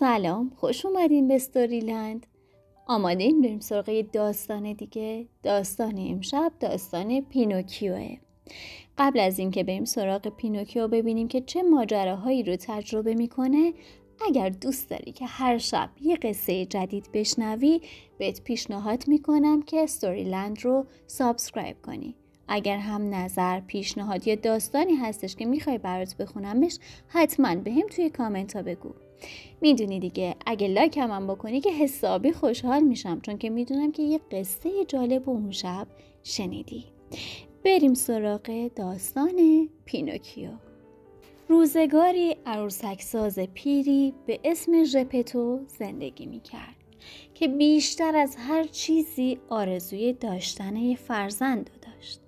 سلام، خوش اومدین به استوریلند. آمادین بریم سراغ داستان دیگه. داستان امشب داستان پینوکیوه. قبل از اینکه بریم سراغ پینوکیو ببینیم که چه ماجراهایی رو تجربه میکنه، اگر دوست داری که هر شب یه قصه جدید بشنوی، بهت پیشنهاد میکنم که استوریلند رو سابسکرایب کنی. اگر هم نظر، پیشنهاد یا داستانی هستش که میخوای برات بخونمش، حتما بهم توی کامنت ها بگو. میدونی دیگه، اگه لایک هم بکنی که حسابی خوشحال میشم، چون که میدونم که یه قصه جالب اون شب شنیدی. بریم سراغ داستان پینوکیو. روزگاری عروسک ساز پیری به اسم ژپتو زندگی میکرد که بیشتر از هر چیزی آرزوی داشتن یه فرزند داشت.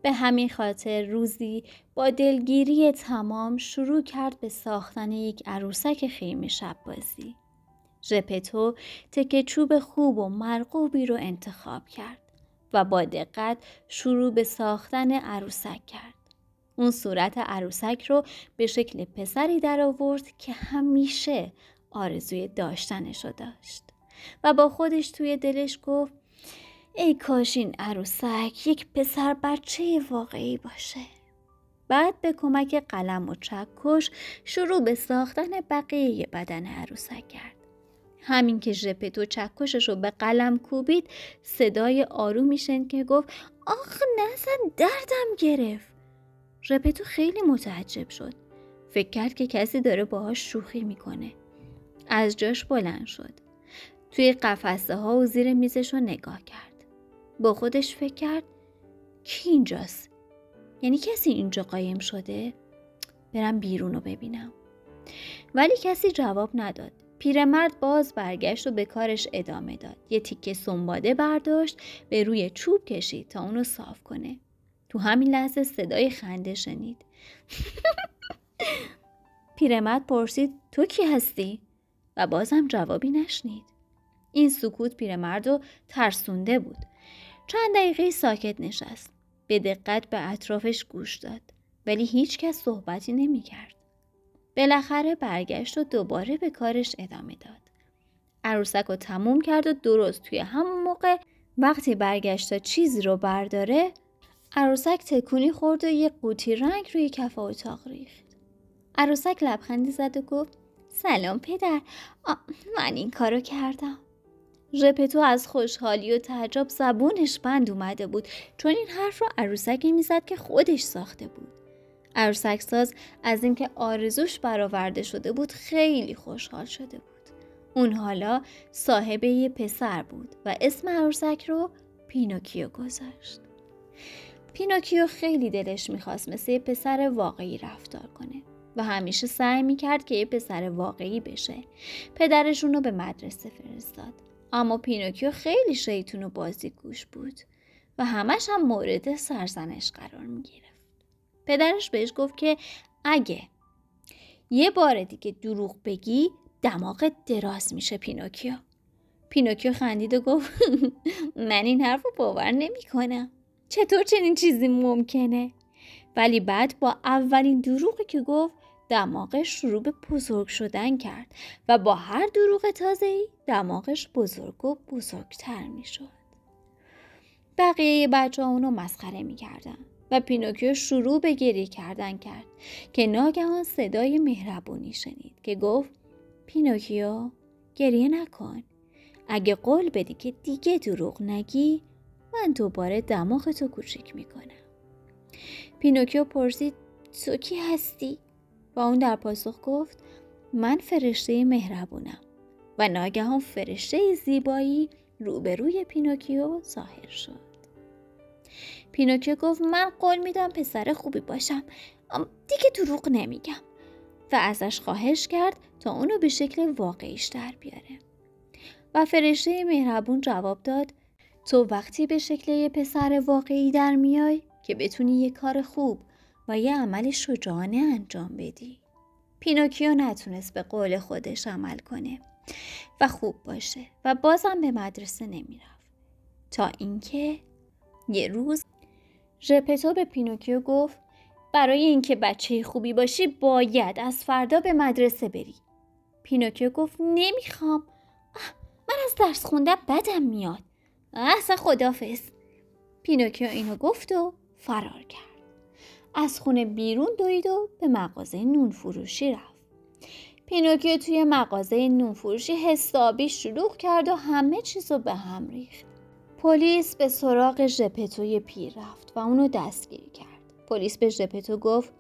به همین خاطر روزی با دلگیری تمام شروع کرد به ساختن یک عروسک خیمه شب بازی. ژپتو تکه چوب خوب و مرغوبی رو انتخاب کرد و با دقت شروع به ساختن عروسک کرد. اون صورت عروسک رو به شکل پسری در آورد که همیشه آرزوی داشتنش رو داشت و با خودش توی دلش گفت ای کاش این عروسک یک پسر بچه واقعی باشه. بعد به کمک قلم و چکش شروع به ساختن بقیه بدن عروسک کرد. همین که ژپتو چکشش رو به قلم کوبید، صدای آرومی شنید که گفت آخ نزن، دردم گرفت. ژپتو خیلی متعجب شد. فکر کرد که کسی داره باهاش شوخی میکنه. از جاش بلند شد. توی قفسه ها و زیر میزش رو نگاه کرد. با خودش فکر کرد کی اینجاست؟ یعنی کسی اینجا قایم شده؟ برم بیرون رو ببینم. ولی کسی جواب نداد. پیرمرد باز برگشت و به کارش ادامه داد. یه تیکه سنباده برداشت، به روی چوب کشید تا اونو صاف کنه. تو همین لحظه صدای خنده شنید. پیرمرد پرسید تو کی هستی؟ و بازم جوابی نشنید. این سکوت پیرمرد رو ترسونده بود. چند دقیقه ساکت نشست. به دقت به اطرافش گوش داد. ولی هیچ کس صحبتی نمی کرد. بالاخره برگشت و دوباره به کارش ادامه داد. عروسک رو تموم کرد و درست توی همون موقع وقتی برگشت تا چیزی رو برداره، عروسک تکونی خورد و یه قوطی رنگ روی کف اتاق ریخت. عروسک لبخندی زد و گفت سلام پدر، من این کارو کردم. ژپتو از خوشحالی و تعجب زبونش بند اومده بود، چون این حرف رو عروسکی میزد که خودش ساخته بود. عروسک ساز از اینکه آرزوش برآورده شده بود خیلی خوشحال شده بود. اون حالا صاحب یه پسر بود و اسم عروسک رو پینوکیو گذاشت. پینوکیو خیلی دلش میخواست مثل یه پسر واقعی رفتار کنه و همیشه سعی میکرد که یه پسر واقعی بشه. پدرش اونو به مدرسه فرستاد. اما پینوکیو خیلی شیطون و بازیگوش بود و همش هم مورد سرزنش قرار میگرفت. پدرش بهش گفت که اگه یه بار دیگه دروغ بگی دماغت دراز میشه پینوکیو. پینوکیو خندید و گفت من این حرف رو باور نمی کنم. چطور چنین چیزی ممکنه؟ ولی بعد با اولین دروغی که گفت دماغش شروع به بزرگ شدن کرد و با هر دروغ تازه‌ای دماغش بزرگ و بزرگتر می شد. بقیه بچه‌ها اونو مسخره می کردن و پینوکیو شروع به گریه کردن کرد که ناگهان صدای مهربونی شنید که گفت پینوکیو گریه نکن. اگه قول بدی که دیگه دروغ نگی، من دوباره دماغتو کوچیک می کنم. پینوکیو پرسید تو کی هستی؟ و اون در پاسخ گفت من فرشته مهربونم. و ناگهان فرشته زیبایی روبروی پینوکیو ظاهر شد. پینوکیو گفت من قول میدم پسر خوبی باشم، دیگه دروغ نمیگم و ازش خواهش کرد تا اونو به شکل واقعیش در بیاره. و فرشته مهربون جواب داد تو وقتی به شکل یه پسر واقعی در میای که بتونی یه کار خوب و یه عمل شجاعانه انجام بدی. پینوکیو نتونست به قول خودش عمل کنه و خوب باشه و بازم به مدرسه نمیرفت، تا اینکه یه روز ژپتو به پینوکیو گفت برای اینکه بچه خوبی باشی باید از فردا به مدرسه بری. پینوکیو گفت نمیخوام. من از درس خوندن بدم میاد. اصلا خداحافظ. پینوکیو اینو گفت و فرار کرد. از خونه بیرون دوید و به مغازه نون فروشی رفت. پینوکیو توی مغازه نون فروشی حسابی شلوغ کرد و همه چیزو به هم ریخت. پلیس به سراغ ژپتوی پیر رفت و اونو دستگیر کرد. پلیس به ژپتو گفت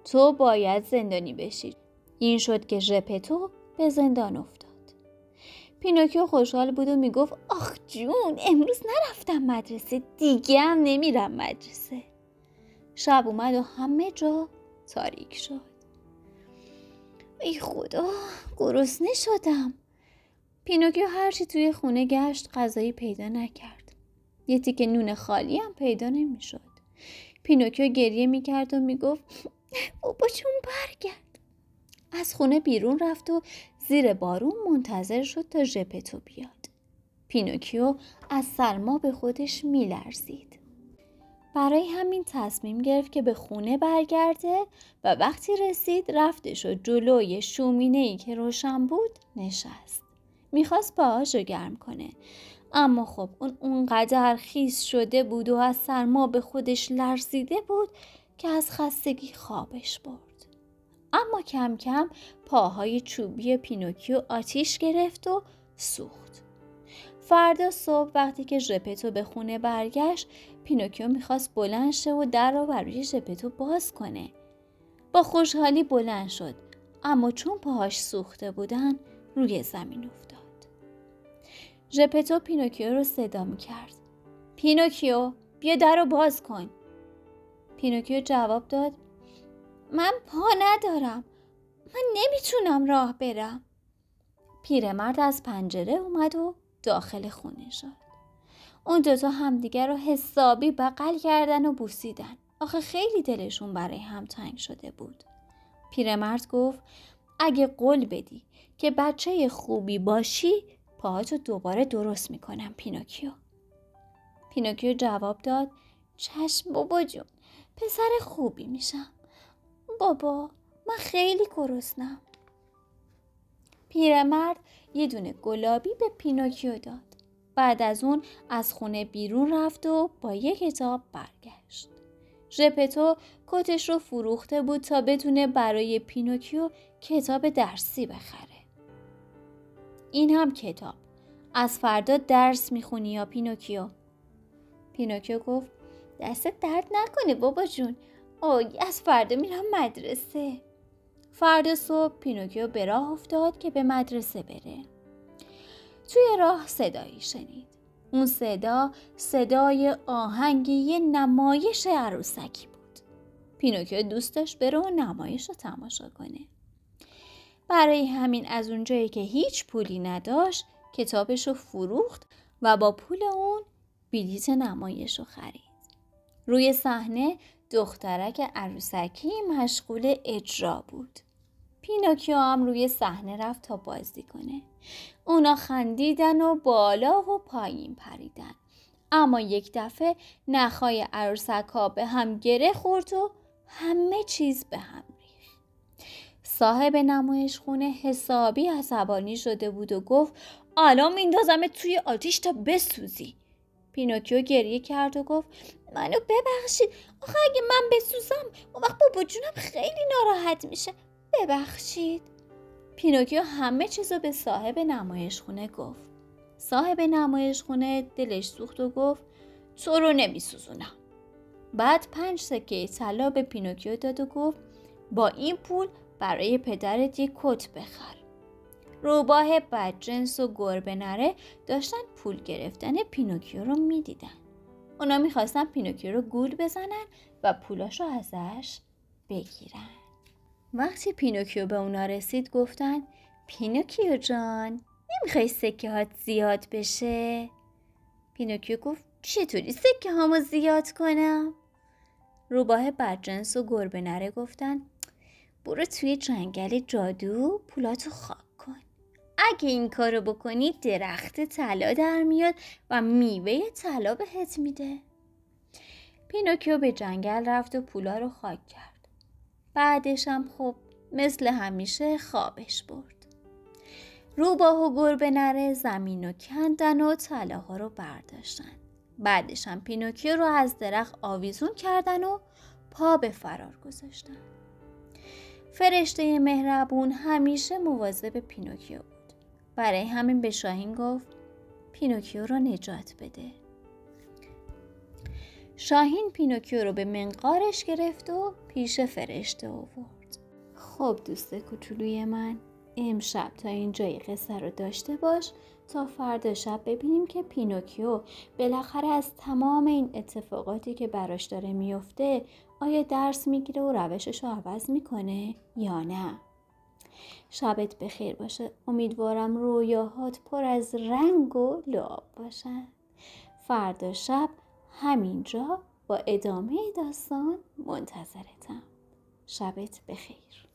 تو باید زندانی بشی. این شد که ژپتو به زندان افتاد. پینوکیو خوشحال بود و میگفت آخ جون، امروز نرفتم مدرسه، دیگه هم نمیرم مدرسه. شب اومد و همه جا تاریک شد. ای خدا، گرسنه شدم. پینوکیو هرچی توی خونه گشت غذایی پیدا نکرد. یه تیکه نون خالی هم پیدا نمیشد. پینوکیو گریه میکرد و میگفت بابا جون برگرد. از خونه بیرون رفت و زیر بارون منتظر شد تا ژپتو بیاد. پینوکیو از سرما به خودش میلرزید. برای همین تصمیم گرفت که به خونه برگرده و وقتی رسید رفتش و جلوی شومینه‌ای که روشن بود نشست. میخواست پاهاشو گرم کنه، اما خب اون اونقدر خیس شده بود و از سرما به خودش لرزیده بود که از خستگی خوابش برد. اما کم کم پاهای چوبی پینوکیو آتیش گرفت و سوخت. فردا صبح وقتی که ژپتو به خونه برگشت، پینوکیو میخواست بلند شه و در رو بر روی ژپتو باز کنه. با خوشحالی بلند شد، اما چون پاهاش سوخته بودن روی زمین افتاد. ژپتو پینوکیو رو صدا میکرد. پینوکیو بیا در رو باز کن. پینوکیو جواب داد من پا ندارم، من نمیتونم راه برم. پیرمرد از پنجره اومد و داخل خونه شد. اون دوتا همدیگر رو حسابی بغل کردن و بوسیدن. آخه خیلی دلشون برای هم تنگ شده بود. پیرمرد گفت اگه قول بدی که بچه خوبی باشی پاهاتو دوباره درست میکنم پینوکیو. پینوکیو جواب داد چشم بابا جون، پسر خوبی میشم. بابا من خیلی گرسنم. پیرمرد یه دونه گلابی به پینوکیو داد. بعد از اون از خونه بیرون رفت و با یک کتاب برگشت. ژپتو کتش رو فروخته بود تا بتونه برای پینوکیو کتاب درسی بخره. این هم کتاب. از فردا درس میخونی یا پینوکیو؟ پینوکیو گفت دستت درد نکنه بابا جون. از فردا میرم مدرسه. فردا صبح پینوکیو به راه افتاد که به مدرسه بره. توی راه صدایی شنید. اون صدای آهنگ یه نمایش عروسکی بود. پینوکیو دوست داشت بره و نمایش رو تماشا کنه. برای همین از اونجایی که هیچ پولی نداشت کتابش رو فروخت و با پول اون بلیت نمایش رو خرید. روی صحنه دخترک عروسکی مشغول اجرا بود. پینوکیو هم روی صحنه رفت تا بازی کنه. اونا خندیدن و بالا و پایین پریدن. اما یک دفعه نخای عروسک‌ها به هم گره خورد و همه چیز به هم ریخت. صاحب نمایش خونه حسابی عصبانی شده بود و گفت الان میندازمت توی آتیش تا بسوزی. پینوکیو گریه کرد و گفت منو ببخشید، آخه اگه من بسوزم اون وقت بابا جونم خیلی ناراحت میشه، ببخشید. پینوکیو همه چیزو به صاحب نمایش خونه گفت. صاحب نمایش خونه دلش سوخت و گفت تو رو نمیسوزونم. بعد 5 سکه طلا به پینوکیو داد و گفت با این پول برای پدرت یک کت بخر. روباه بدجنس و گربه نره داشتن پول گرفتن پینوکیو رو میدیدن. اونا میخواستن پینوکیو رو گول بزنن و پولاشو ازش بگیرن. وقتی پینوکیو به اونا رسید گفتن پینوکیو جان نمیخوای سکه هات زیاد بشه؟ پینوکیو گفت چطوری سکه هامو زیاد کنم؟ روباه بدجنس و گربه نره گفتن برو توی جنگل جادو پولاتو خاک کن. اگه این کارو بکنی درخت طلا در میاد و میوه طلا بهت میده. پینوکیو به جنگل رفت و پولا رو خاک کرد. بعدش هم خب مثل همیشه خوابش برد. روباه و گربه نره زمین رو کندن و طلاها رو برداشتن. بعدش هم پینوکیو رو از درخت آویزون کردن و پا به فرار گذاشتن. فرشته مهربون همیشه مواظب پینوکیو بود. برای همین به شاهین گفت پینوکیو رو نجات بده. شاهین پینوکیو رو به منقارش گرفت و پیش فرشته آورد. خب دوست کوچولوی من، امشب تا اینجای قصه رو داشته باش تا فردا شب ببینیم که پینوکیو بالاخره از تمام این اتفاقاتی که براش داره میفته آیا درس میگیره و روشش رو عوض میکنه یا نه. شبت بخیر باشه. امیدوارم رویاهات پر از رنگ و لعاب باشن. فردا شب همینجا با ادامه داستان منتظرتم. شبت بخیر.